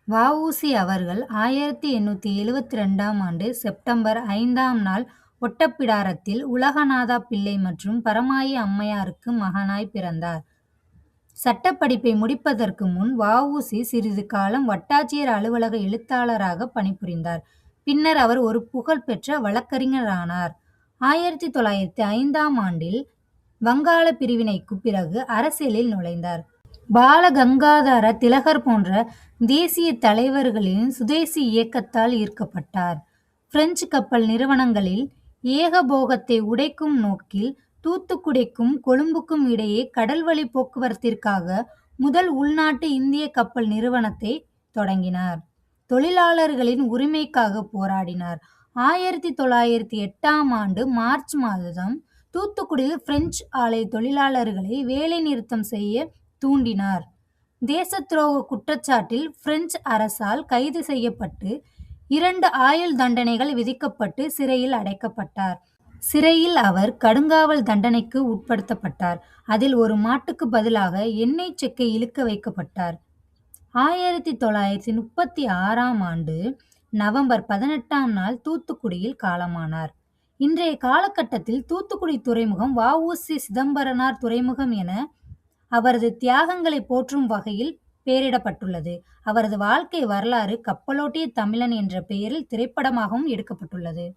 வ.உ.சி. அவர்கள் 1872ஆம் ஆண்டு செப்டம்பர் 5ஆம் நாள் ஒட்டப்பிடாரத்தில் உலகநாதா பிள்ளை மற்றும் பரமாயி அம்மையாருக்கு மகனாய் பிறந்தார். சட்டப்படிப்பை முடிப்பதற்கு முன் வ.உ.சி. சிறிது காலம் வட்டாட்சியர் அலுவலக எழுத்தாளராக பணிபுரிந்தார். பின்னர் அவர் ஒரு புகழ்பெற்ற வழக்கறிஞரானார். 1905ஆம் ஆண்டில் வங்காள பிரிவினைக்குப் பிறகு அரசியலில் நுழைந்தார். பாலகங்காதர திலகர் போன்ற தேசிய தலைவர்களின் சுதேசி இயக்கத்தால் ஈர்க்கப்பட்டார். பிரெஞ்சு கப்பல் நிறுவனங்களில் ஏகபோகத்தை உடைக்கும் நோக்கில் தூத்துக்குடிக்கும் கொழும்புக்கும் இடையே கடல்வழி போக்குவரத்திற்காக முதல் உள்நாட்டு இந்திய கப்பல் நிறுவனத்தை தொடங்கினார். தொழிலாளர்களின் உரிமைக்காக போராடினார். 1908ஆம் ஆண்டு மார்ச் மாதம் தூத்துக்குடியில் பிரெஞ்சு ஆலை தொழிலாளர்களை வேலை நிறுத்தம் செய்ய தூண்டினார். தேசத்துரோக குற்றச்சாட்டில் பிரெஞ்சு அரசால் கைது செய்யப்பட்டு 2 ஆயுள் தண்டனைகள் விதிக்கப்பட்டு சிறையில் அடைக்கப்பட்டார். சிறையில் அவர் கடுங்காவல் தண்டனைக்கு உட்படுத்தப்பட்டார். அதில் ஒரு மாட்டுக்கு பதிலாக எண்ணெய் செக்கை இழுக்க வைக்கப்பட்டார். 1936ஆம் ஆண்டு நவம்பர் 18ஆம் நாள் தூத்துக்குடியில் காலமானார். இன்றைய காலகட்டத்தில் தூத்துக்குடி துறைமுகம் வ.உ.சி. சிதம்பரனார் துறைமுகம் என அவரது தியாகங்களை போற்றும் வகையில் பெயரிடப்பட்டுள்ளது. அவரது வாழ்க்கை வரலாறு கப்பலோட்டிய தமிழன் என்ற பெயரில் திரைப்படமாகவும் எடுக்கப்பட்டுள்ளது.